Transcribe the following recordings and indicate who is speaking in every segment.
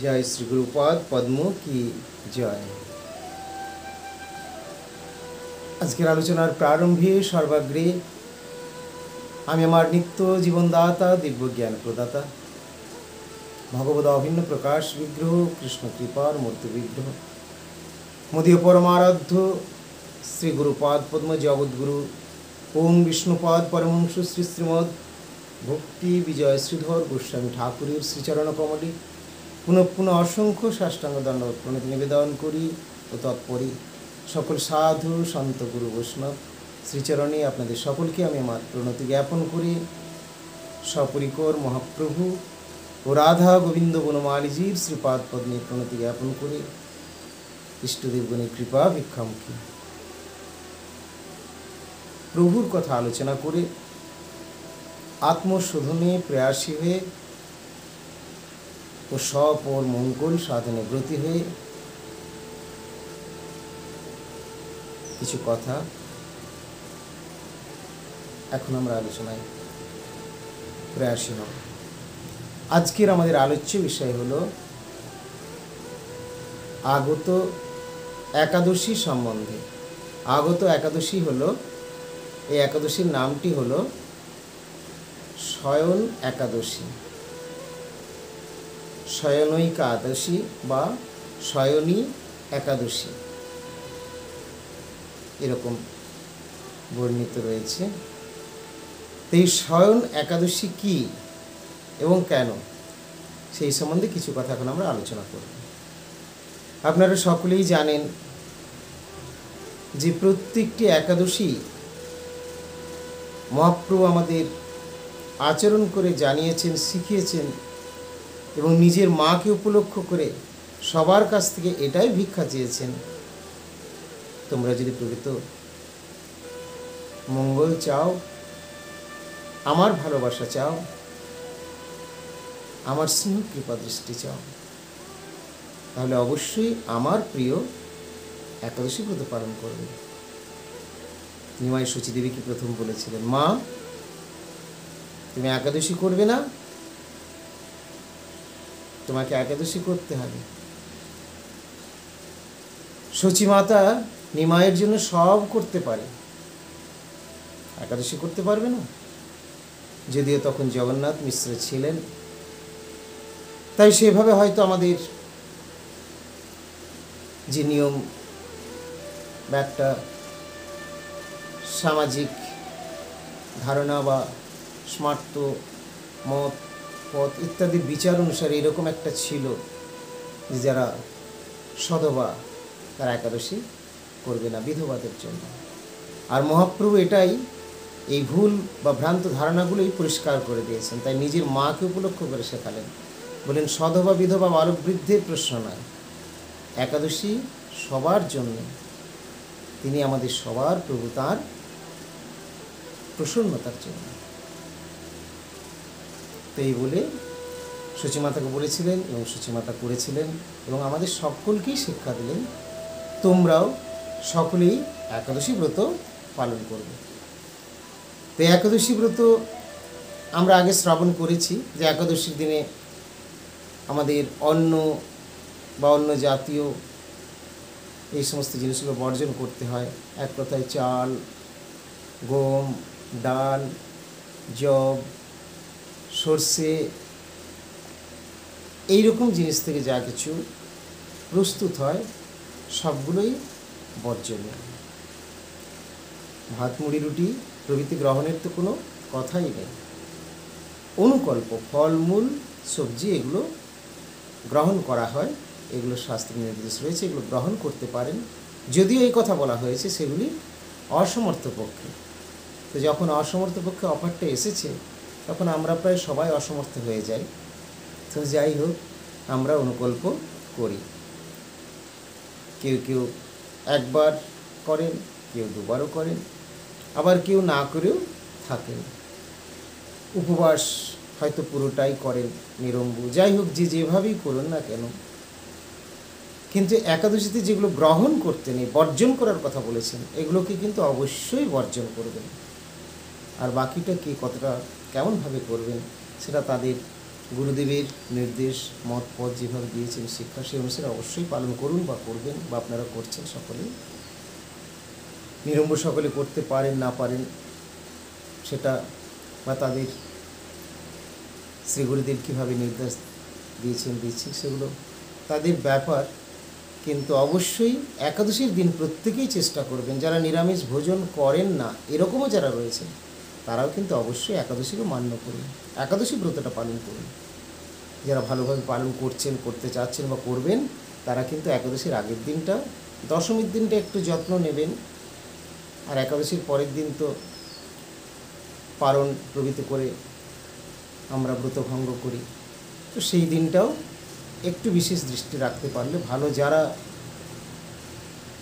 Speaker 1: জয় শ্রী গুরুপাদ পদ্ম কি জয়। আজকের আলোচনার প্রারম্ভে সর্বাগ্রে আমি আমার নিত্য জীবনদাতা দিব্য জ্ঞান প্রদাতা ভগবত অভিন্ন প্রকাশ বিগ্রহ কৃষ্ণ কৃপার মূর্তি বিগ্রহ মদীয় পরমারাধ্য শ্রী গুরুপাদ পদ্ম জগৎগুরু ওম বিষ্ণুপাদ পরমহংস শ্রী শ্রীমদ ভক্তি বিজয় শ্রীধর গোস্বামী ঠাকুরের শ্রীচরণ কমলে পুনঃ পুনঃ অসংখ্য সাষ্টাঙ্গ দণ্ডবত প্রণতি নিবেদন করি ও তৎপরই সকল সাধু সন্ত গুরু বৈষ্ণব শ্রীচরণে আপনাদের সকলকে আমি আমার প্রণতি জ্ঞাপন করি। সপরিকর মহাপ্রভু ও রাধা গোবিন্দ বনমালীজির শ্রীপাদ পদ্মে প্রণতি জ্ঞাপন করে ইষ্টদেবগণের কৃপা ভিক্ষামুখী প্রভুর কথা আলোচনা করে আত্মশোধনে প্রয়াসী হয়ে ও সপর মঙ্গল সাধনে ব্রতী হয়ে কিছু কথা এখন আমরা আলোচনায় প্রয়াসী হব। আজকের আমাদের আলোচ্য বিষয় হলো আগত একাদশী সম্বন্ধে। আগত একাদশী হলো, এই একাদশীর নামটি হলো শয়ন একাদশী, শয়নৈকাদশী বা শয়নী একাদশী এরকম বর্ণিত রয়েছে। এই শয়ন একাদশী কি এবং কেন, সেই সম্বন্ধে কিছু কথা এখন আমরা আলোচনা করব। আপনারা সকলেই জানেন যে প্রত্যেকটি একাদশী মহাপ্রভু আমাদের আচরণ করে জানিয়েছেন, শিখিয়েছেন এবং নিজের মাকে উপলক্ষ করে সবার কাছ থেকে এটাই ভিক্ষা চেয়েছেন, তোমরা যদি প্রকৃত মঙ্গল চাও, আমার ভালোবাসা চাও, আমার স্নেহ কৃপা দৃষ্টি চাও, তাহলে অবশ্যই আমার প্রিয় একাদশী ব্রত পালন করবে। নিমাই সচীদেবীকে প্রথম বলেছিলেন, মা তুমি একাদশী করবে না, তোমাকে একাদশী করতে হবে। সচীমাতা নিমাইয়ের জন্য সব করতে পারে, একাদশী করতে পারবে না। যদিও তখন জগন্নাথ মিশ্র ছিলেন, তাই সেভাবে হয়তো আমাদের যে নিয়ম বা একটা সামাজিক ধারণা বা স্মার্ত মত পথ ইত্যাদির বিচার অনুসারে এরকম একটা ছিল যে যারা সধবা তারা একাদশী করবে না বিধবাদের জন্য। আর মহাপ্রভু এটাই, এই ভুল বা ভ্রান্ত ধারণাগুলোই পরিষ্কার করে দিয়েছেন। তাই নিজের মাকে উপলক্ষ করে শেখালেন, বলেন সধবা বিধবা বালক বৃদ্ধের প্রশ্ন নয়, একাদশী সবার জন্য। তিনি আমাদের সবার প্রভু, তাঁর প্রসন্নতার জন্য। তো এই বলে সচীমাতাকে বলেছিলেন এবং সচীমাতা করেছিলেন এবং আমাদের সকলকেই শিক্ষা দিলেন, তোমরাও সকলেই একাদশী ব্রত পালন করবে। তো একাদশী ব্রত আমরা আগে শ্রবণ করেছি যে একাদশীর দিনে আমাদের অন্ন বা অন্য জাতীয় এই সমস্ত জিনিসগুলো বর্জন করতে হয়। এক কথায় চাল, গম, ডাল, যব, সর্ষে এইরকম জিনিস থেকে যা কিছু প্রস্তুত হয় সবগুলোই বর্জনীয়। ভাত, মুড়ি, রুটি প্রভৃতি গ্রহণের তো কোনো কথাই নেই। অনুকল্প ফলমূল, সবজি এগুলো গ্রহণ করা হয়, এগুলো শাস্ত্রের নির্দেশ রয়েছে, এগুলো গ্রহণ করতে পারেন। যদিও এই কথা বলা হয়েছে সেগুলি অসমর্থ পক্ষে। তো যখন অসমর্থ পক্ষে অফারটা এসেছে তখন আমরা প্রায় সবাই অসমর্থ হয়ে যাই। তো যাই হোক, আমরা অনুকল্প করি। কেউ কেউ একবার করেন, কেউ দুবারও করেন, আবার কেউ না করেও থাকেন। উপবাস হয়তো পুরোটাই করেন, নিরম্বু, যাই হোক যে যেভাবেই করুন না কেন, কিন্তু একাদশীতে যেগুলো গ্রহণ করতে নেই, বর্জন করার কথা বলেছেন, এগুলোকে কিন্তু অবশ্যই বর্জন করবেন। আর বাকিটা কি কতটা কেমনভাবে করবেন সেটা তাদের গুরুদেবের নির্দেশ মত পথ যেভাবে দিয়েছেন শিক্ষা, সেই অনুসারে অবশ্যই পালন করুন বা করবেন, বা আপনারা করছেন সকলেই। নিরম্ব সকলে করতে পারেন না পারেন সেটা, বা তাদের শ্রী গুরুদেব কীভাবে নির্দেশ দিচ্ছেন সেগুলো তাদের ব্যাপার। কিন্তু অবশ্যই একাদশীর দিন প্রত্যেকেই চেষ্টা করবেন, যারা নিরামিষ ভোজন করেন না এরকমও যারা রয়েছেন তারাও কিন্তু অবশ্যই একাদশীকে মান্য করুন, একাদশী ব্রতটা পালন করুন। যারা ভালোভাবে পালন করছেন, করতে চাচ্ছেন বা করবেন, তারা কিন্তু একাদশীর আগের দিনটা, দশমীর দিনটা একটু যত্ন নেবেন। আর একাদশীর পরের দিন তো পালন প্রভৃতি করে আমরা ব্রত ভঙ্গ করি, তো সেই দিনটাও একটু বিশেষ দৃষ্টি রাখতে পারলে ভালো।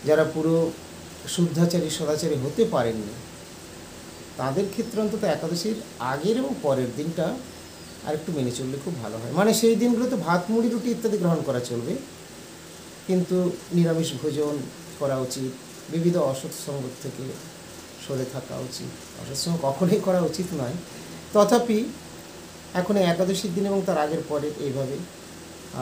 Speaker 1: যারা পুরো শুদ্ধাচারী সদাচারী হতে পারেননি তাদের ক্ষেত্রে অন্তত একাদশীর আগের এবং পরের দিনটা আর একটু মেনে চললে খুব ভালো হয়। মানে সেই দিনগুলোতে ভাত মুড়ি রুটি ইত্যাদি গ্রহণ করা চলবে, কিন্তু নিরামিষ ভোজন করা উচিত। বিবিধ অসৎসঙ্গ থেকে সরে থাকা উচিত, অসৎসঙ্গ কখনোই করা উচিত নয়। তথাপি এখন একাদশীর দিন এবং তার আগের পরে এইভাবে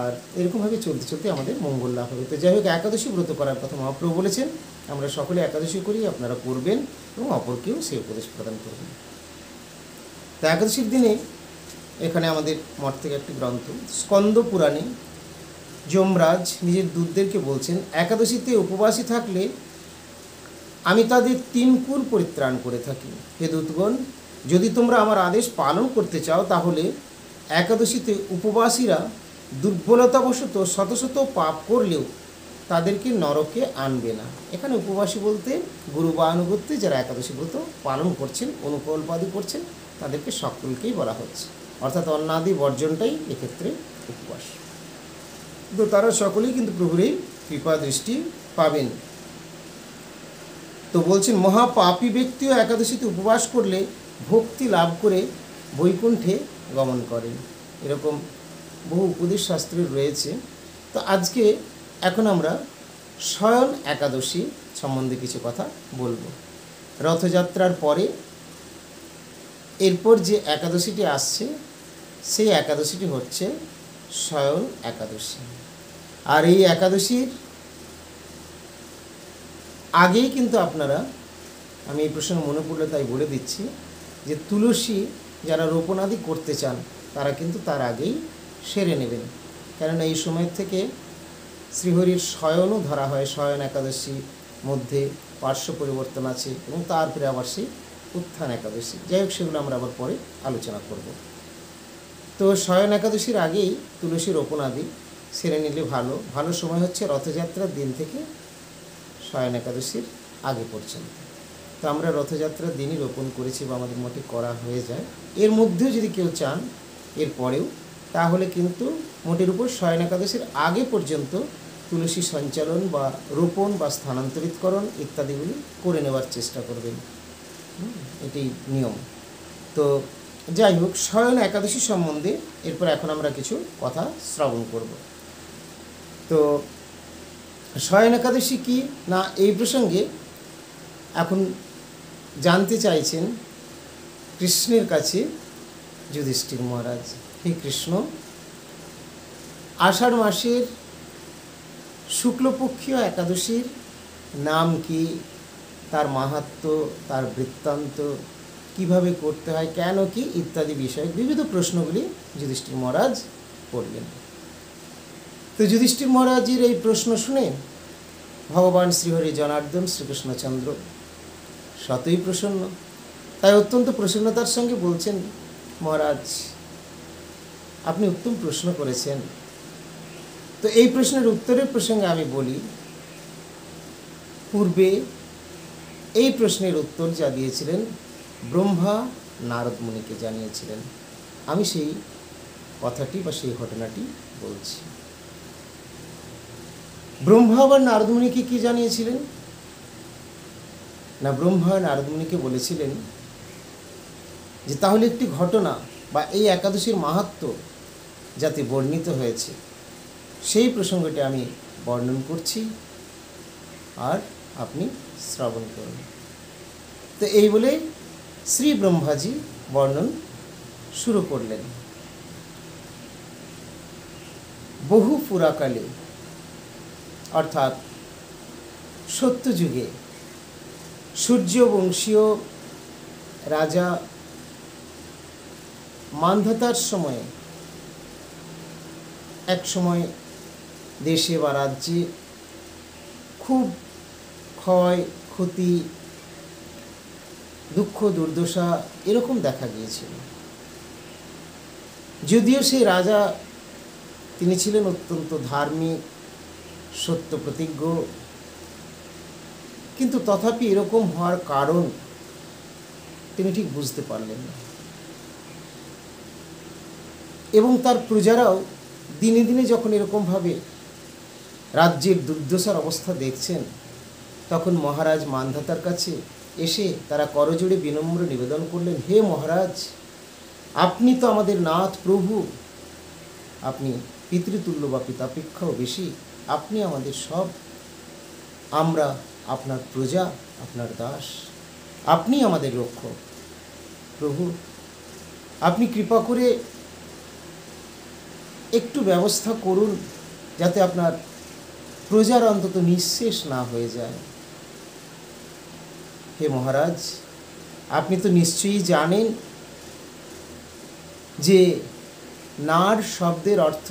Speaker 1: আর এরকমভাবে চলতে চলতে আমাদের মঙ্গল লাভ হবে। তো যাই হোক, একাদশী ব্রত করার কথা মহাপ্রভু বলেছেন, আমরা সকলে একাদশী করি, আপনারা করবেন এবং অপরকেও সেই উপদেশ প্রদান করবেন। তো একাদশীর দিনে এখানে আমাদের মঠ থেকে একটি গ্রন্থ, স্কন্দ পুরাণে যমরাজ নিজের দূতদেরকে বলছেন, একাদশীতে উপবাসী থাকলে আমি তাদের 3 কুল পরিত্রাণ করে থাকি। হে দূতগণ, যদি তোমরা আমার আদেশ পালন করতে চাও তাহলে একাদশীতে উপবাসীরা দুর্বলতাবশত শত শত পাপ করলেও তাদেরকে নরকে আনবে না। এখানে উপবাসী বলতে গুরু বা আনুগত্যে যারা একাদশী ব্রত পালন করছেন, অনুকল্পাদি করছেন, তাদেরকে সকলকেই বলা হচ্ছে, অর্থাৎ অন্নাদি বর্জনটাই এক্ষেত্রে উপবাস। তো তারা সকলেই কিন্তু প্রভুর এই কৃপা দৃষ্টি পাবেন। তো বলছেন, মহাপাপী ব্যক্তিও একাদশীতে উপবাস করলে ভক্তি লাভ করে বৈকুণ্ঠে গমন করেন। এরকম বহু উপদেশ শাস্ত্রে রয়েছে। তো আজকে এখন আমরা শয়ন একাদশী সম্বন্ধে কিছু কথা বলবো। রথযাত্রার পরে এরপর যে একাদশীটি আসছে সেই একাদশীটি হচ্ছে শয়ন একাদশী। আর এই একাদশীর আগেই কিন্তু আপনারা, আমি এই প্রসঙ্গে মনে পড়লে তাই বলে দিচ্ছি, যে তুলসী যারা রোপণাদি করতে চান তারা কিন্তু তার আগেই সেরে নেবেন, কেননা এই সময় থেকে শ্রীহরির শয়নও ধরা হয়। শয়ন একাদশী মধ্যে পার্শ্ব পরিবর্তন আছে এবং তারপরে আবার সেই উত্থান একাদশী। যাই হোক, সেগুলো আমরা আবার পরে আলোচনা করব। তো শয়ন একাদশীর আগেই তুলসী রোপণাদি সেরে নিলে ভালো। ভালো সময় হচ্ছে রথযাত্রার দিন থেকে শয়ন একাদশীর আগে পর্যন্ত। তো আমরা রথযাত্রার দিনই রোপণ করেছি বা আমাদের মঠে করা হয়ে যায়। এর মধ্যেও যদি কেউ চান এর পরেও, তাহলে কিন্তু মোটের উপর শয়ন একাদশীর আগে পর্যন্ত তুলসী সঞ্চালন বা রোপণ বা স্থানান্তরিতকরণ ইত্যাদিগুলি করে নেওয়ার চেষ্টা করবেন, এটি নিয়ম। তো যাই হোক, শয়ন একাদশী সম্বন্ধে এরপর এখন আমরা কিছু কথা শ্রবণ করব। তো শয়ন একাদশী কি না, এই প্রসঙ্গে এখন জানতে চাইছেন কৃষ্ণের কাছে যুধিষ্ঠির মহারাজ। হে কৃষ্ণ, আষাঢ় মাসের শুক্লপক্ষীয় একাদশীর নাম কি, তার মাহাত্ম্য, তার বৃত্তান্ত, কিভাবে করতে হয়, কেন কি ইত্যাদি বিষয়ে বিবিধ প্রশ্নগুলি যুধিষ্ঠির মহারাজ করলেন। তো যুধিষ্ঠির মহারাজের এই প্রশ্ন শুনে ভগবান শ্রীহরি জনার্দন শ্রীকৃষ্ণচন্দ্র সতই প্রসন্ন। তাই অত্যন্ত প্রসন্নতার সঙ্গে বলছেন, মহারাজ আপনি উত্তম প্রশ্ন করেছেন। তো এই প্রশ্নের উত্তরের প্রসঙ্গে আমি বলি, পূর্বে এই প্রশ্নের উত্তর যা দিয়েছিলেন ব্রহ্মা নারদ মুনিকে জানিয়েছিলেন। আমি সেই কথাটি বা সেই ঘটনাটি বলছি। ব্রহ্মা আবার নারদ মুনিকে কি জানিয়েছিলেন না, ব্রহ্মা নারদ মুনিকে বলেছিলেন যে তাহলে একটি ঘটনা বা এই একাদশীর মাহাত্ম্য যাতে বর্ণিত হয়েছে সেই প্রসঙ্গটি আমি বর্ণন করছি, আর আপনি শ্রবণ করুন। তো এই বলে শ্রী ব্রহ্মাজি বর্ণন শুরু করলেন। বহু পুরাকালে অর্থাৎ সত্যযুগে সূর্যবংশীয় রাজা মান্ধাতার সময়ে এক সময় দেশে বা রাজ্যে খুব ক্ষয় ক্ষতি দুঃখ দুর্দশা এরকম দেখা গিয়েছিল। যদিও সেই রাজা তিনি ছিলেন অত্যন্ত ধার্মিক সত্য প্রতিজ্ঞ, কিন্তু তথাপি এরকম হওয়ার কারণ তিনি ঠিক বুঝতে পারলেন না। এবং তার প্রজারাও দিনে দিনে যখন এরকমভাবে রাজ্যের দুর্দশার অবস্থা দেখছেন, তখন মহারাজ মান্ধাতার কাছে এসে তারা করজোড়ে বিনম্র নিবেদন করলেন, হে মহারাজ, আপনি তো আমাদের নাথ প্রভু, আপনি পিতৃতুল্য বা পিতাপেক্ষাও বেশি, আপনি আমাদের সব, আমরা আপনার প্রজা, আপনার দাস, আপনি আমাদের রক্ষক। প্রভু, আপনি কৃপা করে একটু ব্যবস্থা করুন যাতে আপনার প্রজার অন্তত নিঃশেষ না হয়ে যায়। হে মহারাজ, আপনি তো নিশ্চয়ই জানেন যে নার শব্দের অর্থ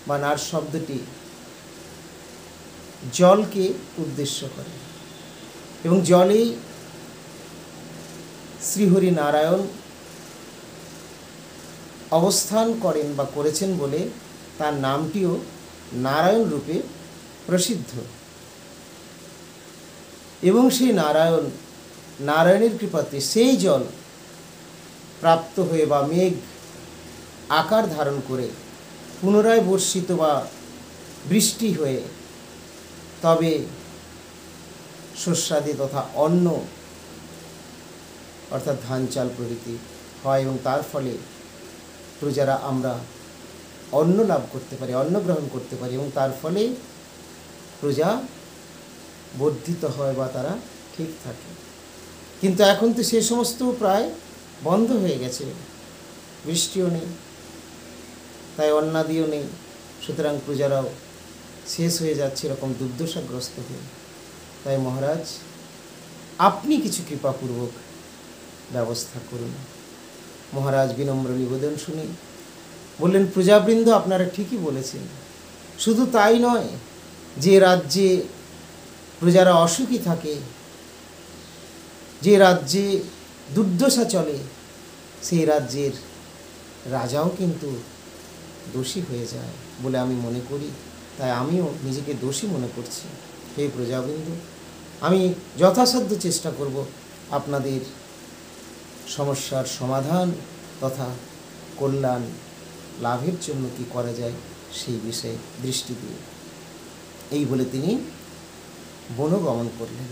Speaker 1: বা নার শব্দটি জলকে উদ্দেশ্য করে, এবং জলেই শ্রীহরি নারায়ণ অবস্থান করেন বা করেছেন বলে তার নামটিও নারায়ণ রূপে প্রসিদ্ধ। এবং সেই নারায়ণের কৃপাতে সেই জল প্রাপ্ত হয়ে বা মেঘ আকার ধারণ করে পুনরায় বর্ষিত বা বৃষ্টি হয়ে তবে শস্যাদি তথা অন্ন অর্থাৎ ধান চাল প্রভৃতি হয়, এবং তার ফলে প্রজারা আমরা অন্ন লাভ করতে পারি, অন্ন গ্রহণ করতে পারি, এবং তার ফলে প্রজা বর্ধিত হয় বা তারা ঠিক থাকে। কিন্তু এখন তো সে সমস্ত প্রায় বন্ধ হয়ে গেছে, বৃষ্টিও নেই, তাই অন্নাদিও নেই, সুতরাং প্রজারাও শেষ হয়ে যাচ্ছে এরকম দুর্দশাগ্রস্ত হয়ে। তাই মহারাজ, আপনি কিছু কৃপাপূর্বক ব্যবস্থা করুন। মহারাজ বিনম্র নিবেদন শুনে বললেন, প্রজাবৃন্দ, আপনারা ঠিকই বলেছেন। শুধু তাই নয়, যে রাজ্যে প্রজারা অসুখী থাকে, যে রাজ্যে দুর্দশা চলে, সেই রাজ্যের রাজাও কিন্তু দোষী হয়ে যায় বলে আমি মনে করি। তাই আমিও নিজেকে দোষী মনে করছি। হে প্রজাবৃন্দ, আমি যথাসাধ্য চেষ্টা করব আপনাদের সমস্যার সমাধান তথা কল্যাণ লাভের জন্য কি করা যায় সেই বিষয়ে দৃষ্টি দিয়ে। এই বলে তিনি বনগমন করলেন।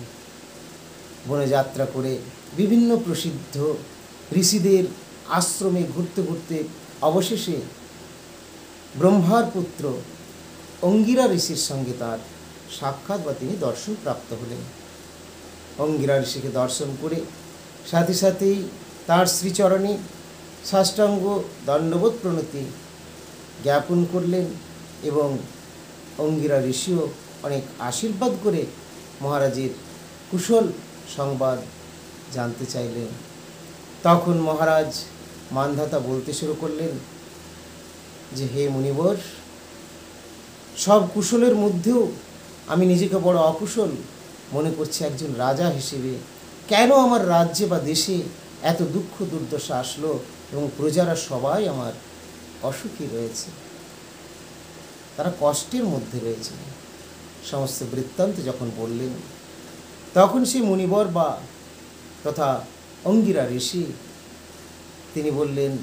Speaker 1: বনযাত্রা করে বিভিন্ন প্রসিদ্ধ ঋষিদের আশ্রমে ঘুরতে ঘুরতে অবশেষে ব্রহ্মার পুত্র অঙ্গিরা ঋষির সঙ্গে তার সাক্ষাৎ বা তিনি দর্শন প্রাপ্ত হলেন। অঙ্গিরা ঋষিকে দর্শন করে সাথে সাথেই তার শ্রীচরণে সাষ্টাঙ্গ দণ্ডবোধ প্রণতি জ্ঞাপন করলেন, এবং অঙ্গিরা ঋষিও অনেক আশীর্বাদ করে মহারাজের কুশল সংবাদ জানতে চাইলেন। তখন মহারাজ মান্ধাতা বলতে শুরু করলেন যে, হে মুনিবর, সব কুশলের মধ্যেও আমি নিজেকে বড় অকুশল মনে করছি একজন রাজা হিসেবে। কেন আমার রাজ্যে বা দেশে এত দুঃখ দুর্দশা আসলো, এবং প্রজারা সবাই আমার অসুখী রয়েছে, তারা কষ্টের মধ্যে রয়েছে। সমস্ত বৃত্তান্ত যখন বললেন, তখন সেই মুনিবর বা তথা অঙ্গিরা ঋষি তিনি বললেন,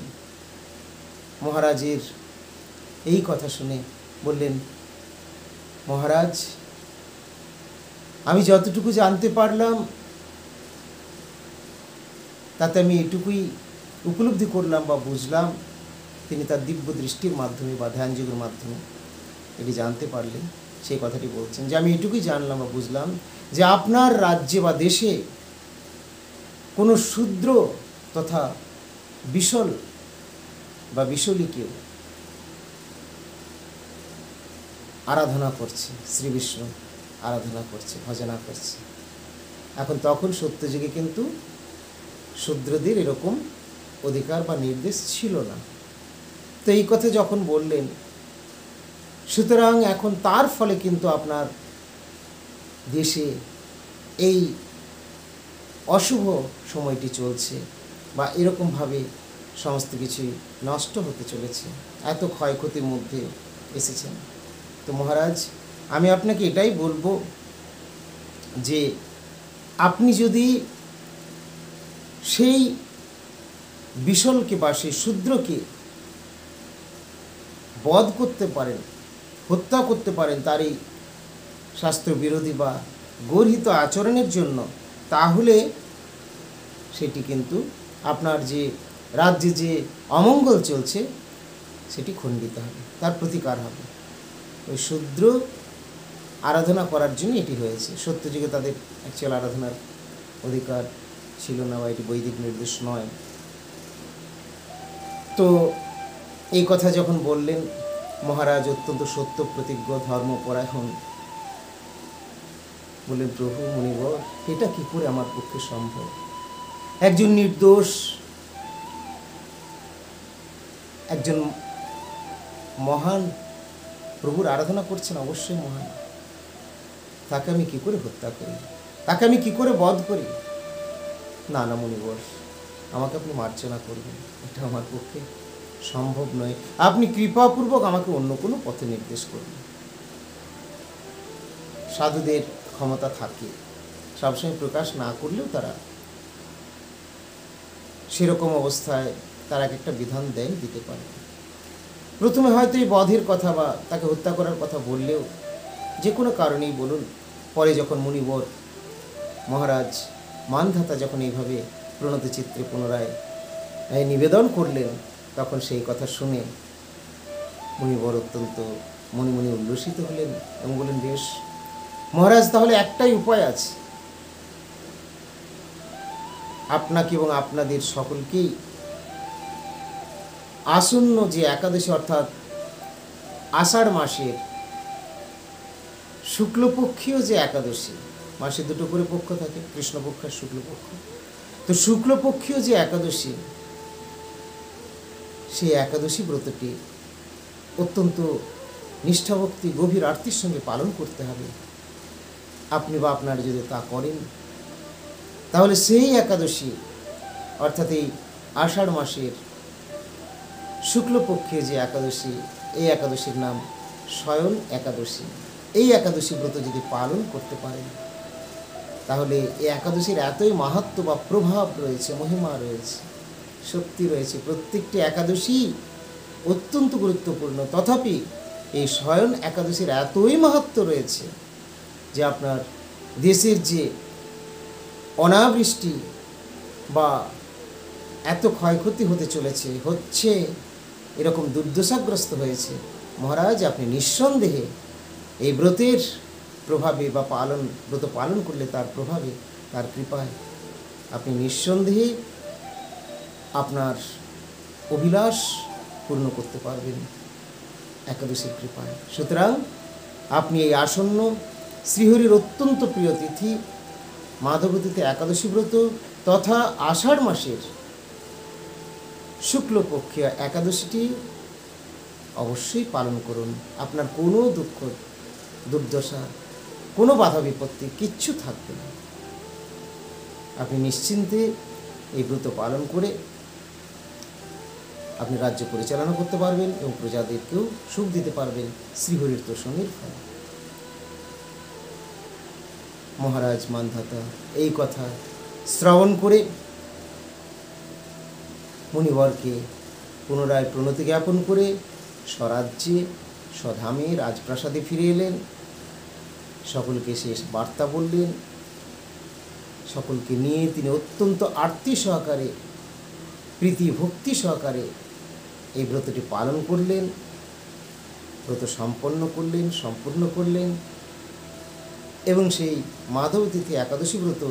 Speaker 1: মহারাজের এই কথা শুনে বললেন, মহারাজ, আমি যতটুকু জানতে পারলাম তাতে আমি এটুকুই উপলব্ধি করলাম বা বুঝলাম। তিনি তার দিব্য দৃষ্টির মাধ্যমে বা ধ্যানযোগের মাধ্যমে এটি জানতে পারলেন। সেই কথাটি বলছেন যে, আমি এটুকুই জানলাম বা বুঝলাম যে আপনার রাজ্যে বা দেশে কোনো শূদ্র তথা বিশল বা বিশলী কেউ আরাধনা করছে, শ্রী বিষ্ণু আরাধনা করছে, ভজনা করছে। এখন তখন সত্যযুগে কিন্তু শূদ্রদের এরকম অধিকার বা নির্দেশ ছিল না। তো এই কথা যখন বললেন, সুতরাং এখন তার ফলে কিন্তু আপনার দেশে এই অশুভ সময়টি চলছে বা এরকমভাবে সমস্ত কিছুই নষ্ট হতে চলেছে, এত ক্ষয়ক্ষতির মধ্যে এসেছেন। তো মহারাজ, আমি আপনাকে এটাই বলবো যে আপনি যদি সেই বিশলকে বা সেই শূদ্রকে বধ করতে পারেন, হত্যা করতে পারেন তার এই শাস্ত্র বিরোধী বা গর্হিত আচরণের জন্য, তাহলে সেটি কিন্তু আপনার যে রাজ্যে যে অমঙ্গল চলছে সেটি খণ্ডিত হবে, তার প্রতিকার হবে। ওই শূদ্র আরাধনা করার জন্য এটি হয়েছে। সত্যযুগে তাদের অ্যাকচুয়াল আরাধনার অধিকার ছিল না বা এটি বৈদিক নির্দেশ নয়। তো এই কথা যখন বললেন, মহারাজ অত্যন্ত সত্য প্রতিজ্ঞ ধর্মপরায়ণ বললেন, প্রভু মুনিবর, এটা কি করে আমার পক্ষে সম্ভব? একজন নির্দোষ, একজন মহান প্রভুর আরাধনা করছেন, অবশ্যই মহান, তাকে আমি কি করে হত্যা করি, তাকে আমি কি করে বধ করি? না না মুনিবর, আমাকে আপনি মার্জনা করবেন, এটা আমার পক্ষে সম্ভব নয়। আপনি কৃপাপূর্বক আমাকে অন্য কোনো পথে নির্দেশ করবেন। সাধুদের ক্ষমতা থাকে, সবসময় প্রকাশ না করলেও তারা সেরকম অবস্থায় তারা এক একটা বিধান দেন, দিতে পারে। প্রথমে হয়তো এই বধের কথা বা তাকে হত্যা করার কথা বললেও, যে কোনো কারণেই বলুন, পরে যখন মুনিবর মহারাজ মানধাতা যখন এইভাবে প্রণত চিত্রে পুনরায় নিবেদন করলেন, তখন সেই কথা শুনে মুনিবর অত্যন্ত মনে মনে উল্লসিত হলেন এবং বললেন, বেশ মহারাজ, তাহলে একটাই উপায় আছে, আপনাকে এবং আপনাদের সকলকেই আসন্ন যে একাদশী, অর্থাৎ আষাঢ় মাসের শুক্লপক্ষীয় যে একাদশী, মাসে দুটো করে পক্ষ থাকে, কৃষ্ণপক্ষ আর শুক্লপক্ষ। তো শুক্লপক্ষীয় যে একাদশী, সেই একাদশী ব্রতটি অত্যন্ত নিষ্ঠাভক্তি, গভীর আরতির সঙ্গে পালন করতে হবে। আপনি বা আপনারা যদি তা করেন, তাহলে সেই একাদশী, অর্থাৎ এই আষাঢ় মাসের শুক্লপক্ষে যে একাদশী, এই একাদশীর নাম শয়ন একাদশী। এই একাদশী ব্রত যদি পালন করতে পারেন, তাহলে এই একাদশীর এতই মাহাত্ম্য বা প্রভাব রয়েছে, মহিমা রয়েছে, শক্তি রয়েছে। প্রত্যেকটি একাদশী অত্যন্ত গুরুত্বপূর্ণ, তথাপি এই শয়ন একাদশীর এতই মাহাত্ম্য রয়েছে যে আপনার দেশের যে অনাবৃষ্টি বা এত ক্ষয়ক্ষতি হতে চলেছে, হচ্ছে, এরকম দুর্দশাগ্রস্ত হয়েছে, মহারাজ আপনি নিঃসন্দেহে এই ব্রতের প্রভাবে বা ব্রত পালন করলে তার প্রভাবে, তার কৃপায় আপনি নিঃসন্দেহে আপনার অভিলাষ পূর্ণ করতে পারবেন একাদশীর কৃপায়। সুতরাং আপনি এই আসন্ন শ্রীহরির অত্যন্ত প্রিয় তিথি মাধবতীতে একাদশী ব্রত তথা আষাঢ় মাসের শুক্লপক্ষীয় একাদশীটি অবশ্যই পালন করুন। আপনার কোনো দুঃখ, দুর্দশা, কোনো বাধা বিপত্তি কিচ্ছু থাকবে না। আপনি নিশ্চিন্তে এই ব্রত পালন করে আপনি রাজ্য পরিচালনা করতে পারবেন এবং প্রজাদেরকেও সুখ দিতে পারবেন শ্রীহরির তোষণের ফলে। মহারাজ মানধাতা এই কথা শ্রবণ করে মুনিবরকে পুনরায় প্রণতি জ্ঞাপন করে স্বরাজ্যে স্বধামে রাজপ্রাসাদে ফিরে এলেন। সকলকে শেষ বার্তা বললেন। সকলকে নিয়ে তিনি অত্যন্ত আরতি সহকারে, প্রীতি ভক্তি সহকারে এই ব্রতটি পালন করলেন, ব্রত সম্পূর্ণ করলেন এবং সেই মাধব তিথি একাদশী ব্রত,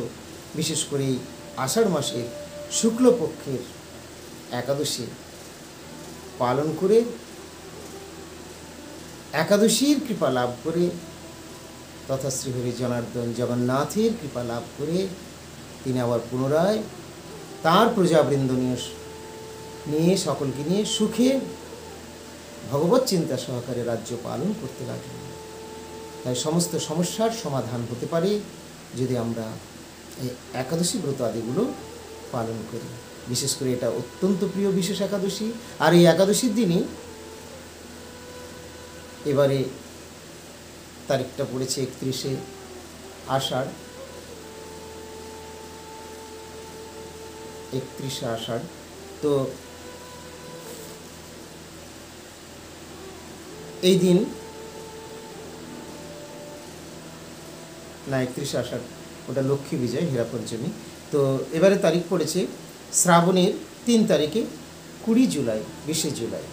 Speaker 1: বিশেষ করে আষাঢ় মাসের শুক্লপক্ষের একাদশী পালন করে একাদশীর কৃপা লাভ করে তথা শ্রীহরি জনার্দন জগন্নাথের কৃপা লাভ করে তিনি আবার পুনরায় তাঁর প্রজাবৃন্দ নিয়ে সকলকে নিয়ে সুখে ভগবত চিন্তা সহকারে রাজ্য পালন করতে লাগলেন। তাই সমস্ত সমস্যার সমাধান হতে পারে যদি আমরা এই একাদশী ব্রত আদিগুলো পালন করি। বিশেষ করে এটা অত্যন্ত প্রিয় বিশেষ একাদশী। আর এই একাদশীর দিনই এবারে তারিখটা পড়েছে 31শে আষাঢ়। 31শে আষাঢ়। তো এই দিন না, 31শে আষাঢ় ওটা লক্ষ্মী বিজয়, হীরা পঞ্চমী। তো এবারে তারিখ পড়েছে শ্রাবণের 3 তারিখে 20 জুলাই, 20শে জুলাই,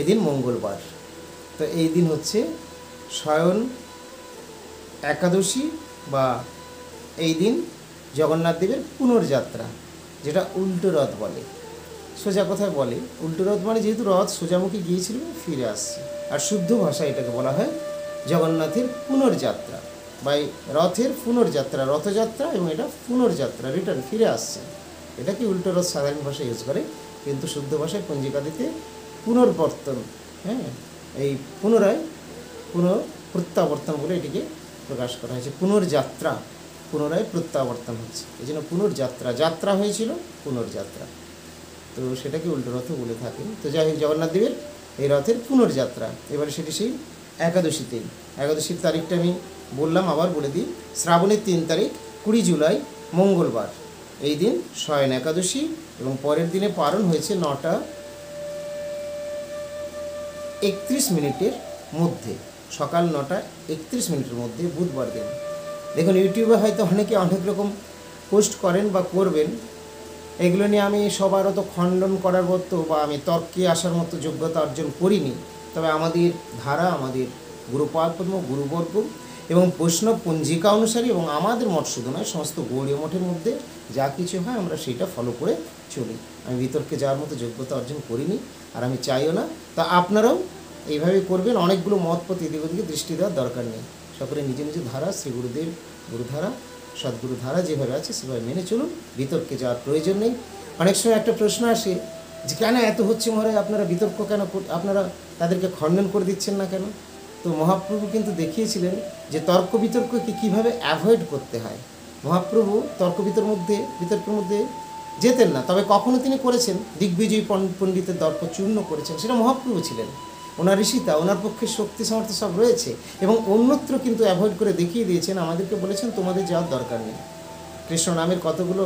Speaker 1: এদিন মঙ্গলবার। তো এই দিন হচ্ছে শয়ন একাদশী, বা এই দিন জগন্নাথ দেবের পুনর্যাত্রা, যেটা উল্টো রথ বলে। সোজা কথায় বলে উল্টো রথ মানে যেহেতু রথ সোজামুখী গিয়েছিল ফিরে আসছে, আর শুদ্ধ ভাষায় এটাকে বলা হয় জগন্নাথের পুনর্যাত্রা বা রথের পুনর্যাত্রা, রথযাত্রা, এবং এটা পুনর্যাত্রা, রিটার্ন, ফিরে আসছে। এটাকে উল্টো রথ সাধারণ ভাষায় ইউজ করে, কিন্তু শুদ্ধ ভাষায় পঞ্জিকাদিতে পুনর্বর্তন, হ্যাঁ, এই পুনরায় প্রত্যাবর্তন বলে এটিকে প্রকাশ করা হয়েছে। পুনর্যাত্রা, পুনরায় প্রত্যাবর্তন হচ্ছে, এই জন্য পুনর্যাত্রা, যাত্রা হয়েছিল পুনর্যাত্রা, তো সেটাকে উল্টো রথও বলে থাকে। তো যাই হোক, জগন্নাথ দেবের এই রথের পুনর্যাত্রা এবারে সেটি সেই একাদশীতেই। একাদশীর তারিখটা আমি বললাম, আবার বলে দিই, শ্রাবণের 3 তারিখ 20 জুলাই মঙ্গলবার, এই দিন শয়ন একাদশী, এবং পরের দিনে পালন হয়েছে 9টা 31 মিনিটের মধ্যে, সকাল 9টা 31 মিনিটের মধ্যে, বুধবার দিন। দেখুন, ইউটিউবে হয়তো অনেকে অনেক রকম পোস্ট করেন বা করবেন, এগুলো নিয়ে আমি সবার অত খণ্ডন করার মতো বা আমি তর্কে আসার মতো যোগ্যতা অর্জন করিনি। তবে আমাদের ধারা, আমাদের গুরুপাদপদ্ম, গুরুবর্গ এবং বৈষ্ণব পঞ্জিকা অনুসারী, এবং আমাদের মঠ শুধু নয়, সমস্ত গৌড়ীয় মঠের মধ্যে যা কিছু হয় আমরা সেটা ফলো করে চলি। আমি বিতর্কে যাওয়ার মতো যোগ্যতা অর্জন করিনি, আর আমি চাইও না। তা আপনারাও এইভাবে করবেন, অনেকগুলো মত পথ এদিক ওদিকে দৃষ্টি দেওয়ার দরকার নেই। সকলে নিজ নিজ ধারা, শ্রী গুরুদেব গুরুধারা, সদ্গুরু ধারা যেভাবে আছে সেভাবে মেনে চলুন, বিতর্কে যাওয়ার প্রয়োজন নেই। অনেক সময় একটা প্রশ্ন আসে যে কেন এত হচ্ছে মহারাজ, আপনারা বিতর্ক কেন, আপনারা তাদেরকে খণ্ডন করে দিচ্ছেন না কেন? তো মহাপ্রভু কিন্তু দেখিয়েছিলেন যে তর্ক বিতর্ককে কীভাবে অ্যাভয়েড করতে হয়। মহাপ্রভু বিতর্কের মধ্যে যেতেন না, তবে কখনো তিনি করেছেন, দিগ্বিজয়ী পণ্ডিতের দর্প চূর্ণ করেছেন, সেটা মহাপ্রভু ছিলেন। ওনার ঋষিতা, ওনার পক্ষে শক্তি সামর্থ্য সব রয়েছে, এবং অন্যত্র কিন্তু অ্যাভয়েড করে দেখিয়ে দিয়েছেন, আমাদেরকে বলেছেন তোমাদের যাওয়ার দরকার নেই। কৃষ্ণ নামের কতগুলো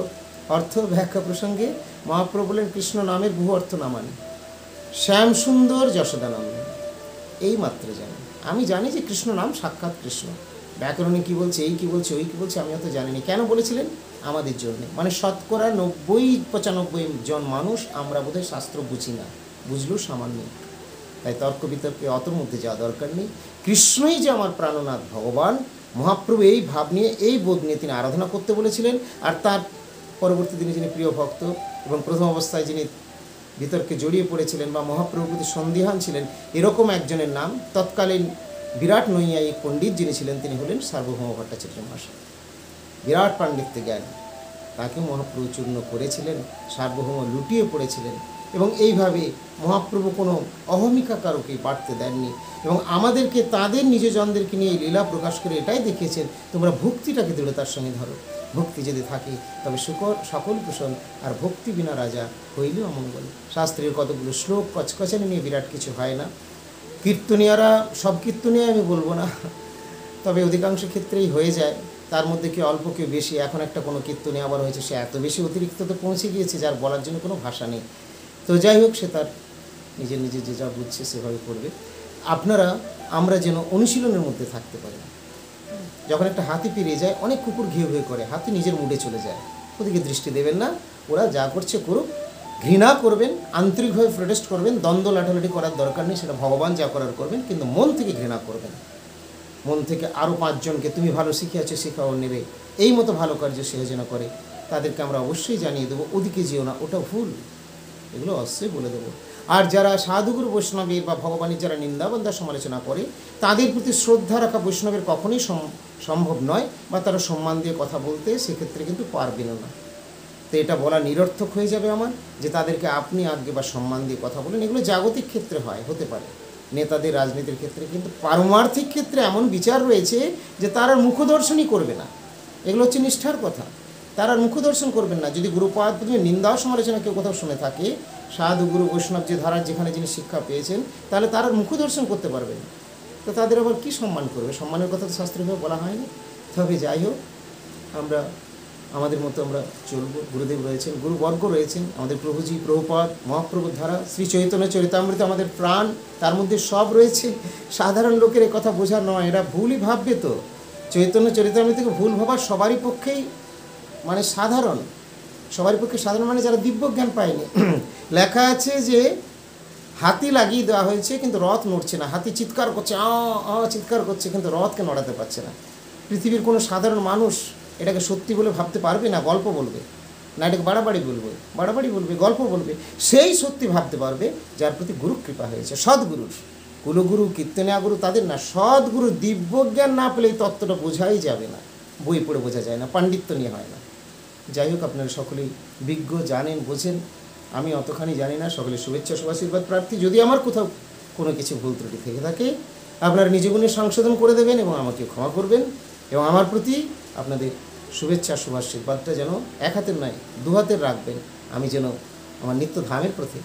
Speaker 1: অর্থ ব্যাখ্যা প্রসঙ্গে মহাপ্রভু বলেন, কৃষ্ণ নামের বহু অর্থ না মানে শ্যাম সুন্দর যশোদা নাম, এই মাত্র জানি। আমি জানি যে কৃষ্ণ নাম সাক্ষাৎ কৃষ্ণ, ব্যাকরণে কী বলছে, এই কী বলছে, ওই কী বলছে, আমি অত জানিনি। কেন বলেছিলেন? আমাদের জন্যে, মানে শতকরা 90-95 জন মানুষ আমরা বোধহয় শাস্ত্র বুঝি না, বুঝলেও সামান্য। তাই তর্ক বিতর্কে অত মধ্যে যাওয়া দরকার নেই। কৃষ্ণই যে আমার প্রাণনাথ ভগবান, মহাপ্রভু এই ভাব নিয়ে, এই বোধ নিয়ে তিনি আরাধনা করতে বলেছিলেন। আর তার পরবর্তী দিনে যিনি প্রিয় ভক্ত এবং প্রথম অবস্থায় যিনি বিতর্কে জড়িয়ে পড়েছিলেন বা মহাপ্রভুর প্রতি সন্দিহান ছিলেন, এরকম একজনের নাম তৎকালীন বিরাট নৈয়ায়িক পণ্ডিত যিনি ছিলেন, তিনি হলেন সার্বভৌম ভট্টাচার্য মহাশয়। বিরাট পাণ্ডিত্য জ্ঞান, তাকে মহাপ্রভু চূর্ণ করেছিলেন, সার্বভৌম লুটিয়ে পড়েছিলেন, এবং এইভাবে মহাপ্রভু কোনো অহমিকা কারোকে বাড়তে দেননি, এবং আমাদেরকে তাদের নিজজনদেরকে নিয়ে লীলা প্রকাশ করে এটাই দেখিয়েছেন, তোমরা ভক্তিটাকে দৃঢ়তার সঙ্গে ধরো। ভক্তি যদি থাকে তবে সকল কুশল, আর ভক্তি বিনা রাজা হইলেও অমঙ্গল। শাস্ত্রের কতগুলো শ্লোক কচকচানি নিয়ে বিরাট কিছু হয় না। কীর্তনিয়ারা, সব কীর্তনিয়া আমি বলবো না, তবে অধিকাংশ ক্ষেত্রেই হয়ে যায়, তার মধ্যে কেউ অল্প কেউ বেশি। এখন একটা কোনো কীর্তনিয়া আবার হয়েছে, সে এত বেশি অতিরিক্ত তো পৌঁছে গিয়েছে যার বলার জন্য কোনো ভাষা নেই। তো যাই হোক, সে তার নিজে যে যা বুঝছে সেভাবে করবে। আমরা যেন অনুশীলনের মধ্যে থাকতে পারি। যখন একটা হাতি পেরিয়ে যায়, অনেক কুকুর ঘেউ ঘেউ করে, হাতি নিজের মুডে চলে যায়, ওদিকে দৃষ্টি দেবেন না, ওরা যা করছে করুক। ঘৃণা করবেন, আন্তরিকভাবে প্রোটেস্ট করবেন, দ্বন্দ্ব লাঠালাঠি করার দরকার নেই, সেটা ভগবান যা করার করবেন, কিন্তু মন থেকে ঘৃণা করবেন। মন থেকে আরও 5 জনকে তুমি ভালো শিখিয়েছো, শেখাও নেবে, এই মতো ভালো কার্য সে যেন করে, তাদেরকে আমরা অবশ্যই জানিয়ে দেবো ওদিকে যেও না, ওটা ভুল, এগুলো অবশ্যই বলে দেবো। আর যারা সাধুগুরু বৈষ্ণবের বা ভগবানের যারা নিন্দাবন্ধা সমালোচনা করে তাদের প্রতি শ্রদ্ধা রাখা বৈষ্ণবের কখনোই সম্ভব নয়, বা তারা সম্মান দিয়ে কথা বলতে সেক্ষেত্রে কিন্তু পারবেন না। তো এটা বলা নিরর্থক হয়ে যাবে আমার, যে তাদেরকে আপনি আজ্ঞে বা সম্মান দিয়ে কথা বলেন। এগুলো জাগতিক ক্ষেত্রে হয়, হতে পারে, নেতাদের রাজনীতির ক্ষেত্রে। কিন্তু পারমার্থিক ক্ষেত্রে এমন বিচার রয়েছে যে তারা মুখদর্শনই করবে না। এগুলো হচ্ছে নিষ্ঠার কথা। তারা মুখদর্শন করবেন না। যদি গুরুপাদ প্রথমে নিন্দা সমালোচনা কেউ কোথাও শুনে থাকে, সাধু গুরু বৈষ্ণব যে ধারার যেখানে যিনি শিক্ষা পেয়েছেন, তাহলে তারা মুখদর্শন করতে পারবেন না। তো তাদের আবার কী সম্মান করবে? সম্মানের কথা তো শাস্ত্রীয়ভাবে বলা হয়নি। তবে যাই হোক, আমরা আমাদের মতো আমরা চলব। গুরুদেব রয়েছেন, গুরুবর্গ রয়েছেন, আমাদের প্রভুজি, প্রভুপাদ, মহাপ্রভুর ধারা, শ্রী চৈতন্য চরিতামৃত আমাদের প্রাণ, তার মধ্যে সব রয়েছে। সাধারণ লোকের এই কথা বোঝা নয়, এরা ভুলই ভাববে। তো চৈতন্য চরিতামৃতকে ভুল ভাবার সবারই পক্ষেই মানে সাধারণ, সবারই পক্ষে সাধারণ মানে যারা দিব্যজ্ঞান পায়নি। লেখা আছে যে হাতি লাগিয়ে দেওয়া হয়েছে কিন্তু রথ নড়ছে না। হাতি চিৎকার করছে, চিৎকার করছে, কিন্তু রথকে নড়াতে পারছে না। পৃথিবীর কোনো সাধারণ মানুষ এটাকে সত্যি বলে ভাবতে পারবে না, গল্প বলবে না, এটাকে বাড়াবাড়ি বলবে, গল্প বলবে। সেই সত্যি ভাবতে পারবে যার প্রতি গুরু কৃপা হয়েছে, সদ্গুরুর। কুলগুরু, কীর্তনিয়া গুরু তাদের না, সদ্গুরু দিব্যজ্ঞান না পেলে এই তত্ত্বটা বোঝাই যাবে না। বই পড়ে বোঝা যায় না, পাণ্ডিত্য নিয়ে হয় না। যাই হোক, আপনারা সকলেই বিজ্ঞ, জানেন, বোঝেন। আমি অতখানি জানি না। সকলে শুভেচ্ছা শুভাশীর্বাদ প্রার্থী। যদি আমার কোথাও কোনো কিছু ভুল ত্রুটি থেকে থাকে, আপনারা নিজ গুণে সংশোধন করে দেবেন এবং আমাকে ক্ষমা করবেন। এবং আমার প্রতি আপনাদের শুভেচ্ছা শুভাশীর্বাদটা যেন এক হাতের নয়, দু হাতের রাখবেন। আমি যেন আমার নিত্য ধামের পথে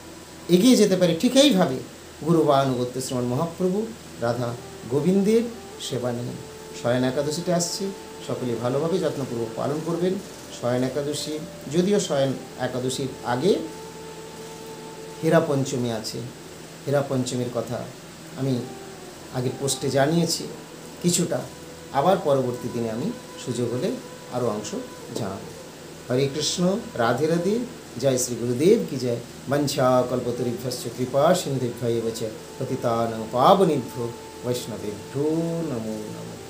Speaker 1: এগিয়ে যেতে পারি। ঠিক এইভাবে গুরু বা অনুগত্য শ্রীমান মহাপ্রভু রাধা গোবিন্দের সেবা নিয়ে শয়ন একাদশীতে আসছি। সকলে ভালোভাবে যত্নপূর্বক পালন করবেন। শয়ন একাদশী, যদিও শয়ন একাদশীর আগে হীরা পঞ্চমী আছে। হীরা পঞ্চমীর কথা আমি আগে পোস্টে জানিয়েছি কিছুটা, আবার পরবর্তী দিনে আমি সুযোগ হলে আরও অংশ জানাবো। হরে কৃষ্ণ, রাধে রাধে। জয় শ্রী গুরুদেব কি জয়। বঞ্ছা কল্পতরুভ্যশ্চ কৃপা সিন্ধুভ্য এব চ পতিতানাং পাবনেভ্যো বৈষ্ণবেভ্যো নমো নমঃ।